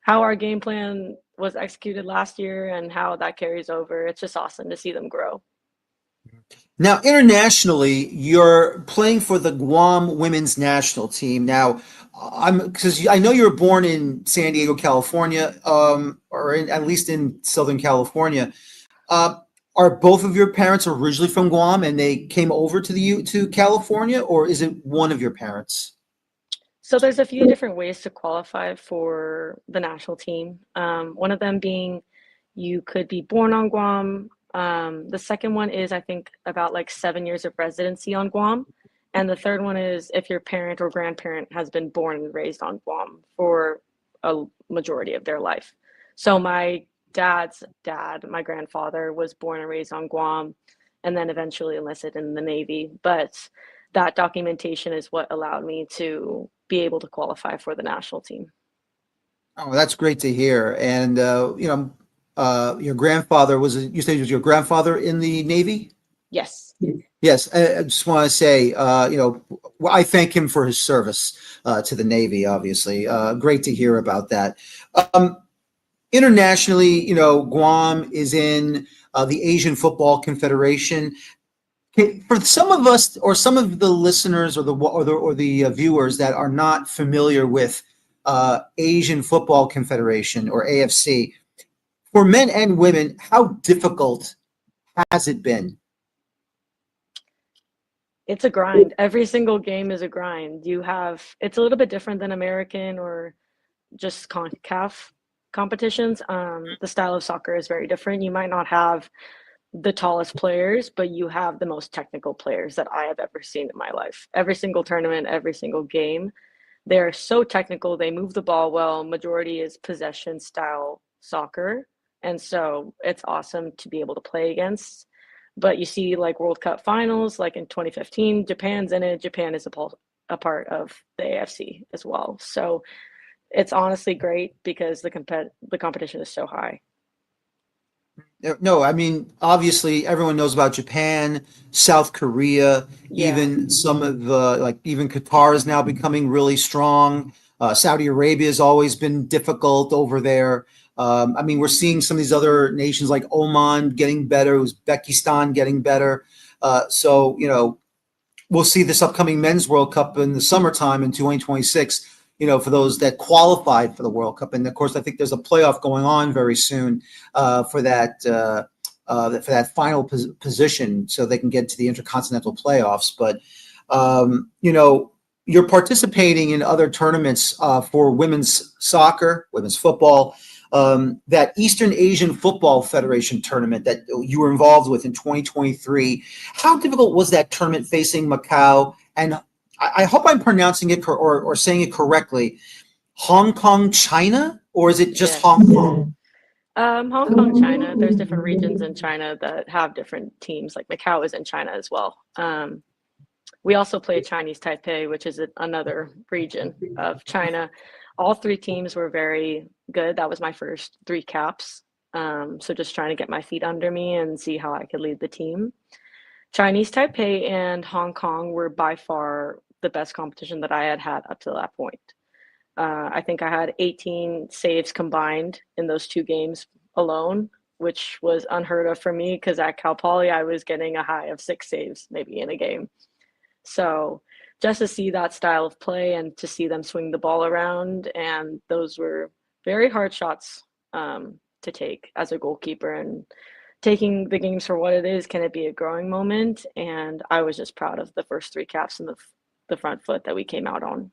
how our game plan was executed last year and how that carries over. It's just awesome to see them grow. Now, internationally, you're playing for the Guam women's national team. Now, I'm because I know you were born in San Diego, California, at least in Southern California. Uh, are both of your parents originally from Guam and they came over to to California, or is it one of your parents? So there's a few different ways to qualify for the national team. One of them being you could be born on Guam. The second one is I think about like 7 years of residency on Guam. And the third one is if your parent or grandparent has been born and raised on Guam for a majority of their life. So my dad's dad, my grandfather, was born and raised on Guam and then eventually enlisted in the Navy. But that documentation is what allowed me to be able to qualify for the national team. Oh, that's great to hear. And your grandfather you said was your grandfather in the Navy? Yes. Yes, I just want to say, I thank him for his service to the Navy. Obviously, great to hear about that. Um, Internationally, Guam is in the Asian Football Confederation. For some of us, or some of the listeners, or the viewers that are not familiar with Asian Football Confederation or AFC, for men and women, how difficult has it been? It's a grind. Every single game is a grind. It's a little bit different than American or just CONCACAF competitions. The style of soccer is very different. You might not have the tallest players, but you have the most technical players that I have ever seen in my life. Every single tournament, every single game, they're so technical. They move the ball well. Majority is possession style soccer. And so it's awesome to be able to play against. But you see, like World Cup finals, like in 2015, Japan's in it. Japan is a part of the AFC as well. So it's honestly great because the competition is so high. No, I mean, obviously, everyone knows about Japan, South Korea, Yeah. even some of the, like, even Qatar is now becoming really strong. Saudi Arabia has always been difficult over there. I mean, we're seeing some of these other nations like Oman getting better, Uzbekistan getting better. So, we'll see this upcoming Men's World Cup in the summertime in 2026, for those that qualified for the World Cup. And of course, I think there's a playoff going on very soon for that final position so they can get to the intercontinental playoffs. But, you're participating in other tournaments for women's soccer, women's football, that Eastern Asian Football Federation tournament that you were involved with in 2023. How difficult was that tournament facing Macau? And I hope I'm pronouncing it or saying it correctly. Hong Kong, China, or is it just Hong Yes. Kong? Hong Kong, China. There's different regions in China that have different teams. Like Macau is in China as well. We also play Chinese Taipei, which is another region of China. All three teams were very good. That was my first three caps. So just trying to get my feet under me and see how I could lead the team. Chinese Taipei and Hong Kong were by far the best competition that I had had up to that point. I think I had 18 saves combined in those two games alone, which was unheard of for me because at Cal Poly I was getting a high of 6 saves maybe in a game. So just to see that style of play and to see them swing the ball around, and those were very hard shots to take as a goalkeeper. And taking the games for what it is, can it be a growing moment? And I was just proud of the first three caps and the front foot that we came out on.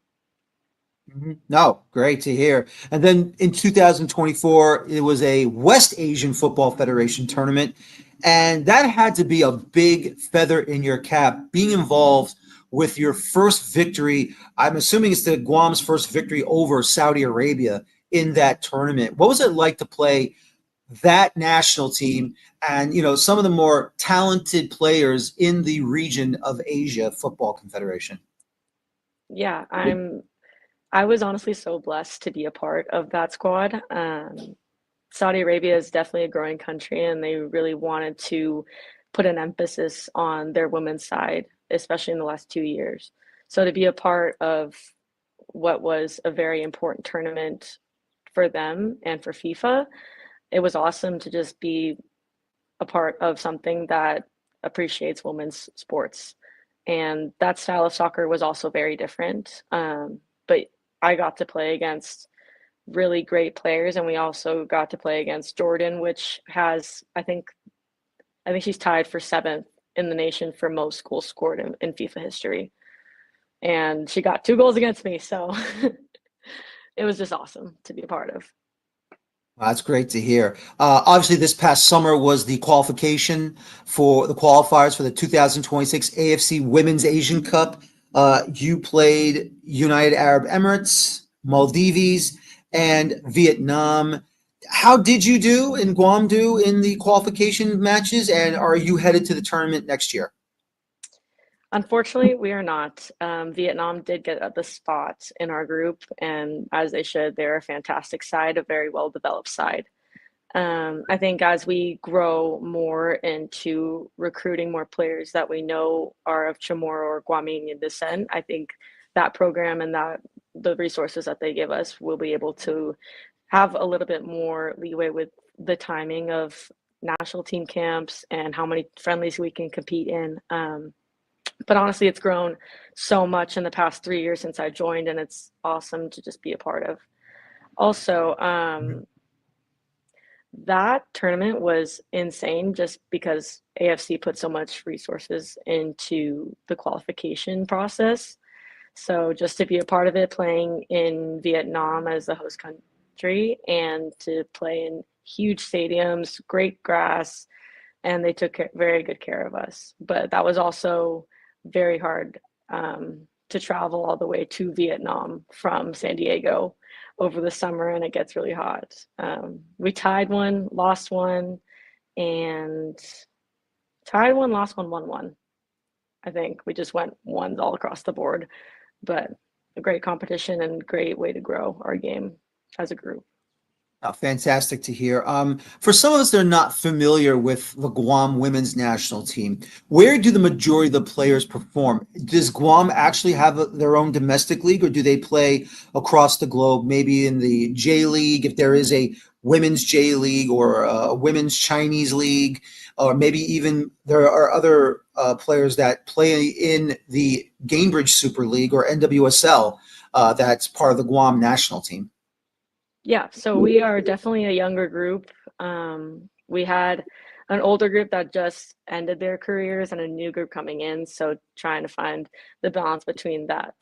No, great to hear. And then in 2024, it was a West Asian Football Federation tournament. And that had to be a big feather in your cap, being involved with your first victory. I'm assuming it's the Guam's first victory over Saudi Arabia in that tournament. What was it like to play that national team and, some of the more talented players in the region of Asia Football Confederation? Yeah, I was honestly so blessed to be a part of that squad. Saudi Arabia is definitely a growing country, and they really wanted to put an emphasis on their women's side, especially in the last 2 years. So to be a part of what was a very important tournament for them and for FIFA, it was awesome to just be a part of something that appreciates women's sports. And that style of soccer was also very different. But I got to play against really great players, and we also got to play against Jordan, which has, I think she's tied for seventh in the nation for most goals scored in FIFA history. And she got 2 goals against me, so it was just awesome to be a part of. That's great to hear. Obviously, this past summer was the qualification for the qualifiers for the 2026 AFC Women's Asian Cup. You played United Arab Emirates, Maldives, and Vietnam. How did you do in Guam do in the qualification matches, and are you headed to the tournament next year? Unfortunately, we are not. Vietnam did get the spot in our group, and as they should, they're a fantastic side, a very well developed side. I think as we grow more into recruiting more players that we know are of Chamorro or Guamanian descent, I think that program and that the resources that they give us will be able to have a little bit more leeway with the timing of national team camps and how many friendlies we can compete in. But honestly, it's grown so much in the past 3 years since I joined, and it's awesome to just be a part of. Also, that tournament was insane just because AFC put so much resources into the qualification process. So just to be a part of it, playing in Vietnam as the host country and to play in huge stadiums, great grass, and they took very good care of us. But that was also very hard to travel all the way to Vietnam from San Diego over the summer, and it gets really hot. We tied one, lost one, and tied one, lost one, won one. I think we just went ones all across the board, but a great competition and great way to grow our game as a group. Fantastic to hear. For some of us that are not familiar with the Guam women's national team, where do the majority of the players perform? Does Guam actually have their own domestic league, or do they play across the globe, maybe in the J League, if there is a women's J League or a women's Chinese league, or maybe even there are other players that play in the Gainbridge Super League or NWSL that's part of the Guam national team? Yeah, so we are definitely a younger group. We had an older group that just ended their careers and a new group coming in, so trying to find the balance between that.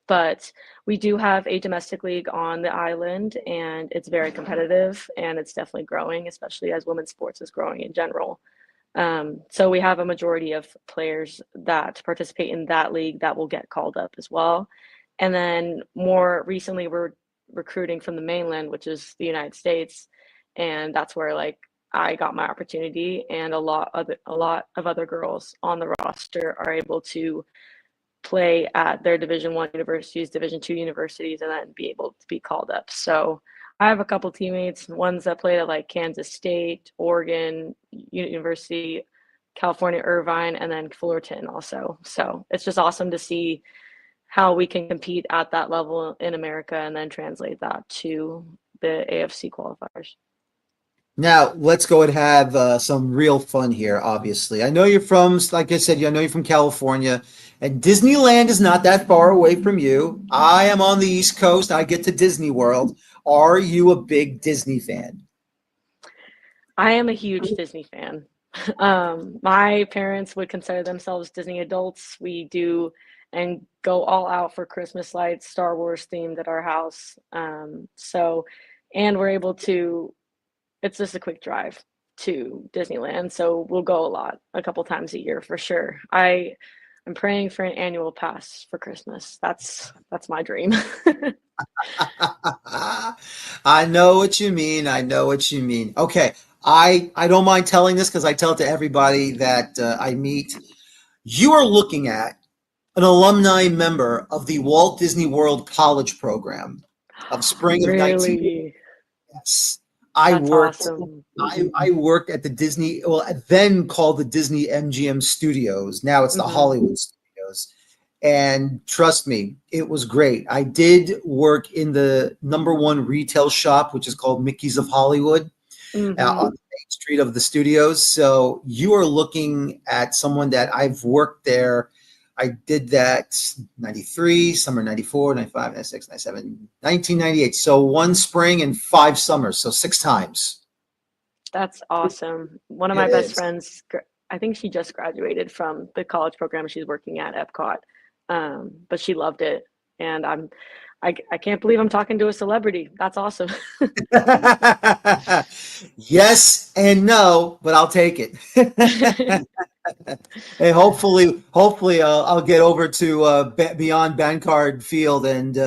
But we do have a domestic league on the island, and it's very competitive, and it's definitely growing, especially as women's sports is growing in general. So we have a majority of players that participate in that league that will get called up as well. And then more recently, we're recruiting from the mainland, which is the United States, and that's where like I got my opportunity, and a lot of other girls on the roster are able to play at their Division 1 universities, Division 2 universities, and then be able to be called up. So I have a couple teammates, ones that played at like Kansas State, Oregon University, California Irvine, and then Fullerton also. So it's just awesome to see how we can compete at that level in America and then translate that to the AFC qualifiers. Now, let's go and have some real fun here, obviously. I know you're from, like I said, I know you're from California, and Disneyland is not that far away from you. I am on the East Coast. I get to Disney World. Are you a big Disney fan? I am a huge Disney fan. My parents would consider themselves Disney adults. We do and go all out for Christmas lights, Star Wars themed at our house. And we're able to, it's just a quick drive to Disneyland. So we'll go a couple times a year for sure. I'm praying for an annual pass for Christmas. That's my dream. I know what you mean. I know what you mean. Okay. I don't mind telling this because I tell it to everybody that I meet. You are looking at an alumni member of the Walt Disney World College Program of spring of 19. Really? Yes. I That's worked. awesome. I worked at the Disney, well, then called the Disney MGM Studios. Now it's the Hollywood Studios. And trust me, it was great. I did work in the #1 retail shop, which is called Mickey's of Hollywood, on the main street of the studios. So you are looking at someone that I've worked there. I did that 93, summer 94, 95, 96, 97, 1998. So one spring and 5 summers. So 6 times. That's awesome. One of It my best is. friends, I think she just graduated from the college program she's working at Epcot, but she loved it, and I can't believe I'm talking to a celebrity. That's awesome. Yes and no, but I'll take it. Hey, hopefully, I'll get over to beyond Bancard Field, and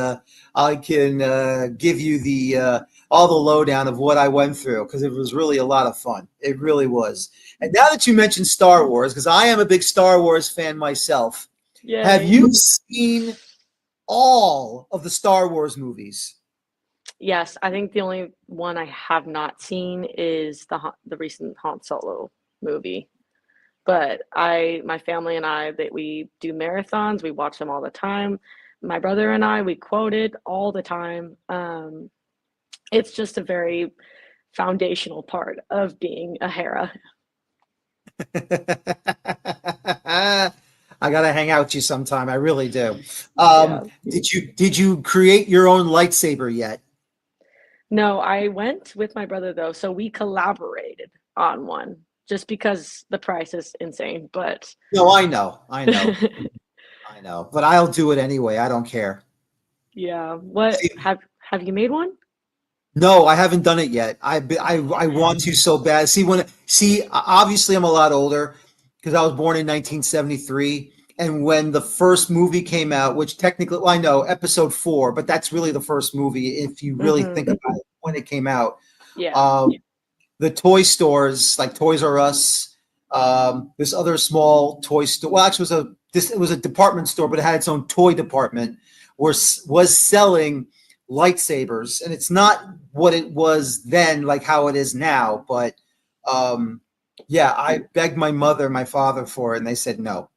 I can give you the all the lowdown of what I went through, because it was really a lot of fun. It really was. And now that you mentioned Star Wars, because I am a big Star Wars fan myself, have Yay. you seen all of the Star Wars movies? Yes, I think the only one I have not seen is the recent Han Solo movie. But my family and I, that we do marathons, we watch them all the time. My brother and I, we quote it all the time. It's just a very foundational part of being a Hera. I gotta hang out with you sometime. I really do. Yeah. Did you create your own lightsaber yet? No, I went with my brother though, so we collaborated on one just because the price is insane. But No, I know, I know. But I'll do it anyway. I don't care. yeah, what See, have you made one? no, I haven't done it yet. I want to so bad. Obviously I'm a lot older because I was born in 1973. And when the first movie came out, which technically, well, I know episode 4, but that's really the first movie if you really think about it when it came out. Yeah. The toy stores like Toys R Us, this other small toy store. Well, actually, it was a department store, but it had its own toy department. Was selling lightsabers, and it's not what it was then, like how it is now. But yeah, I begged my mother, and my father for it, and they said no.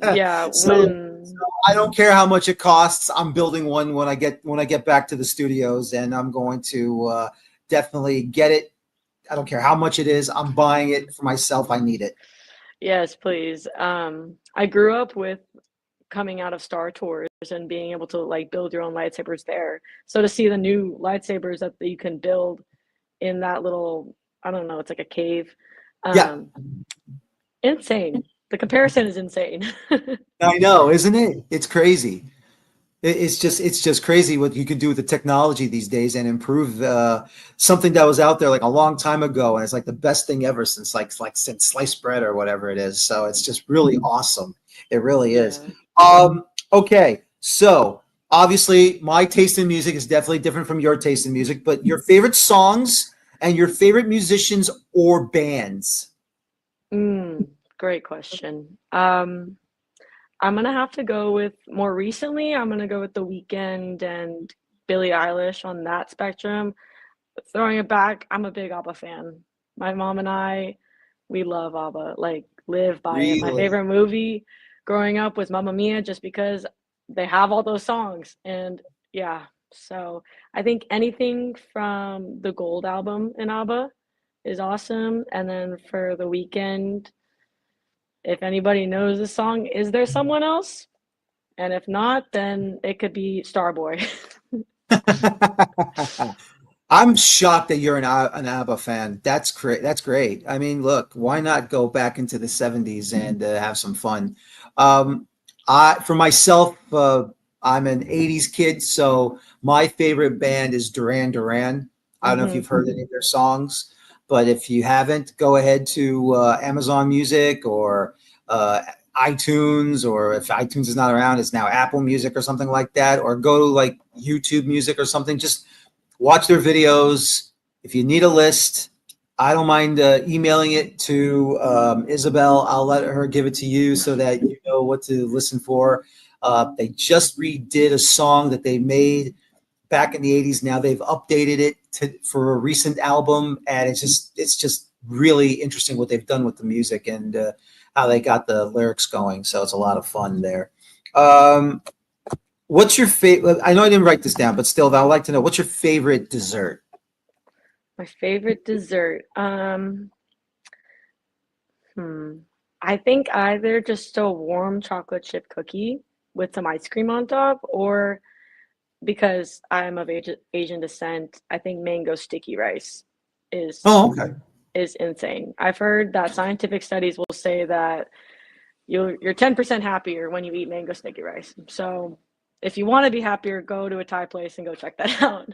Yeah, So I don't care how much it costs. I'm building one when I get back to the studios, and I'm going to definitely get it. I don't care how much it is. I'm buying it for myself. I need it. yes, please. I grew up with coming out of Star Tours and being able to like build your own lightsabers there. So to see the new lightsabers that you can build in that little, I don't know, it's like a cave. Yeah, Insane. The comparison is insane. I know, isn't it? It's crazy. It's just crazy what you can do with the technology these days and improve something that was out there like a long time ago, and it's like the best thing ever since since sliced bread or whatever it is. So it's just really awesome. It really is. Yeah. Okay, so obviously my taste in music is definitely different from your taste in music, but your favorite songs and your favorite musicians or bands. Great question. I'm gonna have to go with more recently. I'm gonna go with The Weeknd and Billie Eilish on that spectrum. Throwing it back, I'm a big ABBA fan. My mom and I, we love ABBA, like live by it. My Really? favorite movie growing up was Mamma Mia, just because they have all those songs. And yeah, so I think anything from the Gold album in ABBA is awesome. And then for The Weeknd, if anybody knows the song, Is There Someone Else? And if not, then it could be Starboy. I'm shocked that you're an ABBA fan. That's great. That's great. I mean, look, why not go back into the '70s and have some fun? For myself, I'm an '80s kid, so my favorite band is Duran Duran. I don't know if Hmm. you've heard any of their songs, but if you haven't, go ahead to Amazon Music or iTunes, or if iTunes is not around, it's now Apple Music or something like that, or go to like YouTube Music or something. Just watch their videos. If you need a list, I don't mind emailing it to Isabel. I'll let her give it to you so that you know what to listen for. They just redid a song that they made back in the 80s. Now they've updated it for a recent album, and it's just really interesting what they've done with the music and how they got the lyrics going. So it's a lot of fun there. What's your favorite? I know I didn't write this down, but still, I'd like to know, what's your favorite dessert? My favorite dessert. I think either just a warm chocolate chip cookie with some ice cream on top, or because I'm of Asian descent, I think mango sticky rice is Oh, okay. is insane. I've heard that scientific studies will say that you're 10% happier when you eat mango sticky rice. So if you want to be happier, go to a Thai place and go check that out.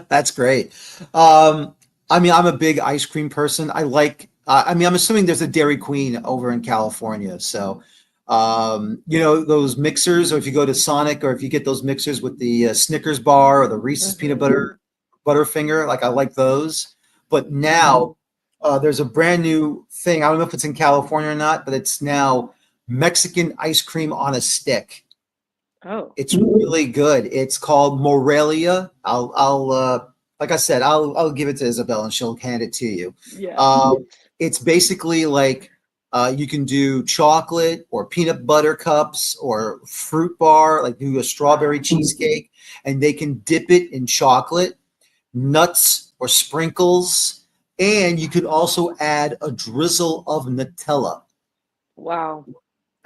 That's great. I mean, I'm a big ice cream person. I mean, I'm assuming there's a Dairy Queen over in California. So, those mixers, or if you go to Sonic, or if you get those mixers with the Snickers bar or the Reese's peanut butter Butterfinger, like I like those. But now there's a brand new thing. I don't know if it's in California or not, but it's now Mexican ice cream on a stick. Oh, It's really good. It's called Morelia. Like I said, I'll give it to Isabel and she'll hand it to you. yeah. It's basically like you can do chocolate or peanut butter cups or fruit bar, like do a strawberry cheesecake, and they can dip it in chocolate, nuts, or sprinkles, and you could also add a drizzle of Nutella. Wow.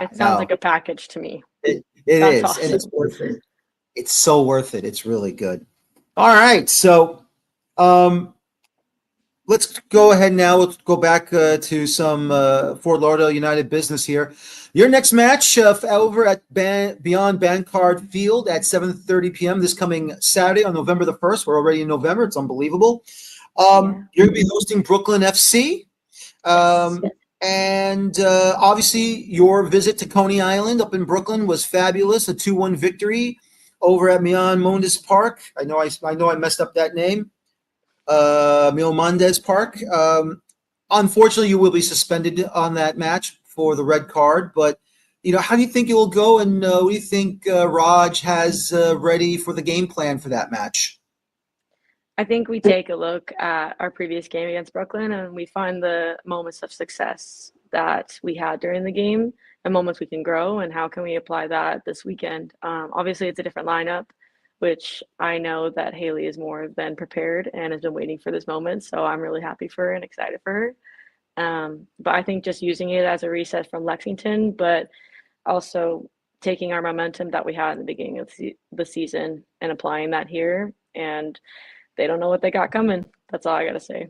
It sounds Now, like a package to me. it That's is, and it's awesome. worth it. It's so worth it. It's really good. All right, so let's go ahead now. Let's go back to some Fort Lauderdale United business here. Your next match over at Beyond Bancard Field at 7:30 p.m. this coming Saturday on November the 1st. We're already in November. It's unbelievable. Yeah. You're going to be hosting Brooklyn FC. Yes. And obviously, your visit to Coney Island up in Brooklyn was fabulous. A 2-1 victory over at Mian Mondes Park. I know I messed up that name. Mil Park. Unfortunately, you will be suspended on that match for the red card. But how do you think it will go? And what do you think Raj has ready for the game plan for that match? I think we take a look at our previous game against Brooklyn and we find the moments of success that we had during the game and moments we can grow and how can we apply that this weekend. Obviously, it's a different lineup, which I know that Haley is more than prepared and has been waiting for this moment. So I'm really happy for her and excited for her. But I think just using it as a reset from Lexington, but also taking our momentum that we had in the beginning of the season and applying that here. And they don't know what they got coming. That's all I got to say.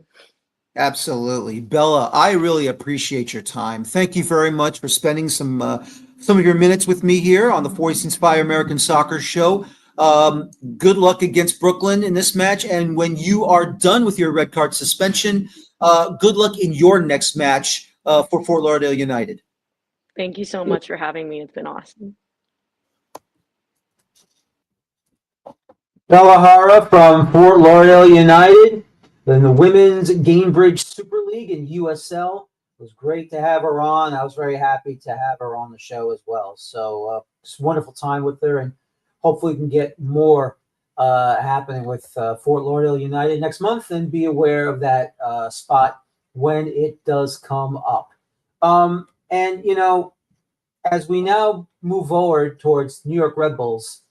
Absolutely. Bella, I really appreciate your time. Thank you very much for spending some of your minutes with me here on the Voice Inspire American Soccer Show. Good luck against Brooklyn in this match. And when you are done with your red card suspension, good luck in your next match for Fort Lauderdale United. Thank you so much for having me. It's been awesome. Bella Hara from Fort Lauderdale United in the Women's Gamebridge Super League in USL. It was great to have her on. I was very happy to have her on the show as well. So just wonderful time with her, and hopefully we can get more happening with Fort Lauderdale United next month, and be aware of that spot when it does come up. And as we now move forward towards New York Red Bulls,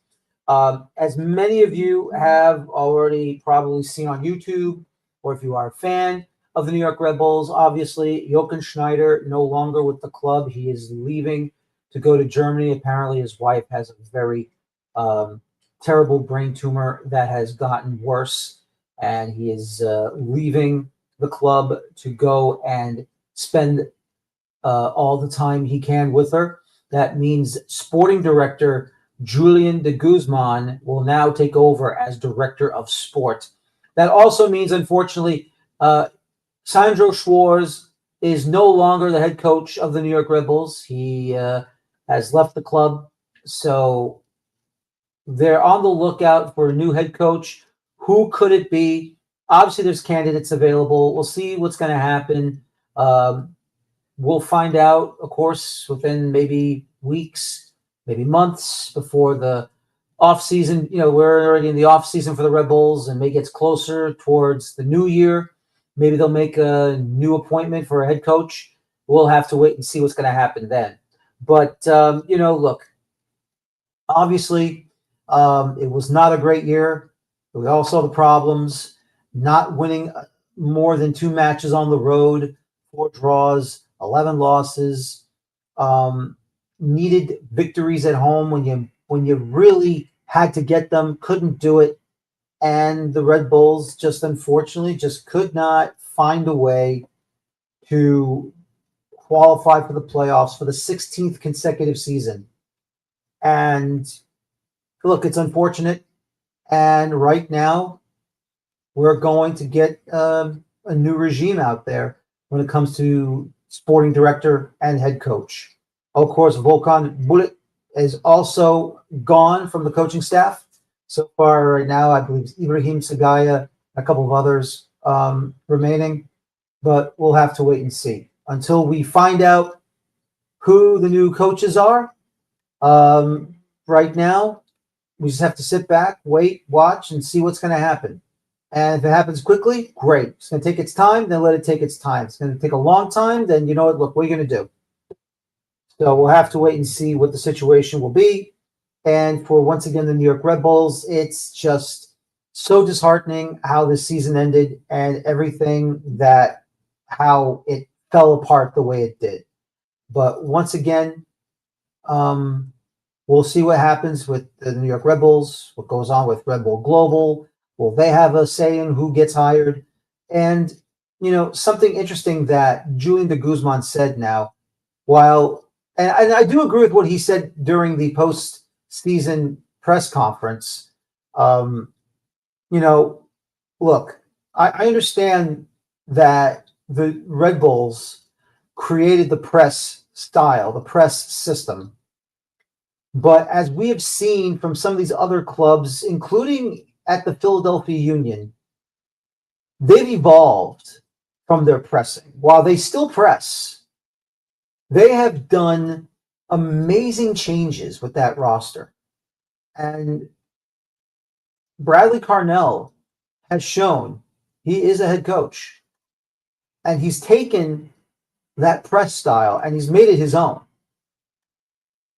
as many of you have already probably seen on YouTube, or if you are a fan of the New York Red Bulls, obviously, Jochen Schneider no longer with the club. He is leaving to go to Germany. Apparently, his wife has a very terrible brain tumor that has gotten worse, and he is leaving the club to go and spend all the time he can with her. That means sporting director Julian de Guzman will now take over as director of sport. That also means, unfortunately, Sandro Schwarz is no longer the head coach of the New York Red Bulls. He has left the club. So they're on the lookout for a new head coach. Who could it be? Obviously, there's candidates available. We'll see what's going to happen. We'll find out, of course, within maybe weeks, maybe months before the off season, we're already in the off season for the Red Bulls, and maybe gets closer towards the new year. Maybe they'll make a new appointment for a head coach. We'll have to wait and see what's going to happen then. But look, obviously, it was not a great year. We all saw the problems. Not winning more than 2 matches on the road, 4 draws, 11 losses. Needed victories at home when you really had to get them, couldn't do it. And the Red Bulls just unfortunately just could not find a way to qualify for the playoffs for the 16th consecutive season. And look, it's unfortunate. And right now, we're going to get a new regime out there when it comes to sporting director and head coach. Of course, Volkan Bulic is also gone from the coaching staff. So far, right now, I believe Ibrahim Sagaya, a couple of others remaining. But we'll have to wait and see. Until we find out who the new coaches are, right now, we just have to sit back, wait, watch, and see what's going to happen. And if it happens quickly, great. It's going to take its time, then let it take its time. It's going to take a long time, then you know what, look, what are you going to do? So we'll have to wait and see what the situation will be. And for, once again, the New York Red Bulls, it's just so disheartening how this season ended and everything how it fell apart the way it did. But once again, we'll see what happens with the New York Red Bulls, what goes on with Red Bull Global. Will they have a say in who gets hired? And, something interesting that Julian de Guzman said now, and I do agree with what he said during the post-season press conference. Look, I understand that the Red Bulls created the press style, the press system. But as we have seen from some of these other clubs, including at the Philadelphia Union, they've evolved from their pressing. While they still press, they have done amazing changes with that roster. And Bradley Carnell has shown he is a head coach. And he's taken that press style and he's made it his own.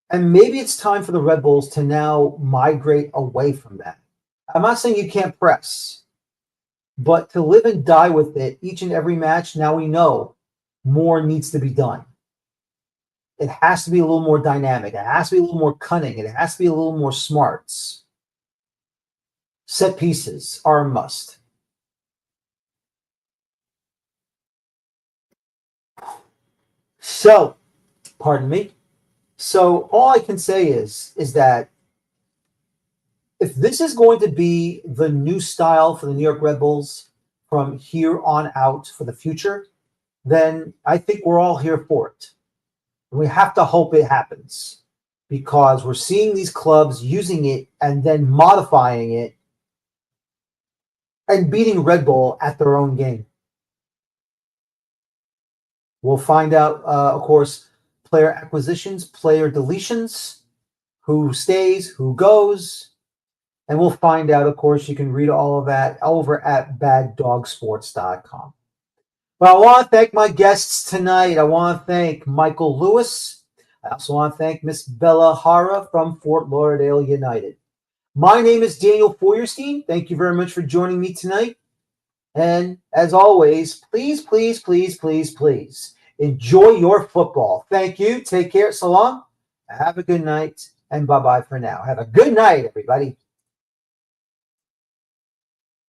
And maybe it's time for the Red Bulls to now migrate away from that. I'm not saying you can't press, but to live and die with it each and every match, now we know more needs to be done. It has to be a little more dynamic. It has to be a little more cunning. It has to be a little more smarts. Set pieces are a must. So, pardon me. So all I can say is that if this is going to be the new style for the New York Red Bulls from here on out for the future, then I think we're all here for it. And we have to hope it happens because we're seeing these clubs using it and then modifying it and beating Red Bull at their own game. We'll find out, of course, player acquisitions, player deletions, who stays, who goes. And we'll find out, of course, you can read all of that over at baddogsports.com. Well, I want to thank my guests tonight. I want to thank Michael Lewis. I also want to thank Miss Bella Hara from Fort Lauderdale United. My name is Daniel Feuerstein. Thank you very much for joining me tonight. And as always, please, please, please, please, please enjoy your football. Thank you. Take care. So long. Have a good night. And bye-bye for now. Have a good night, everybody.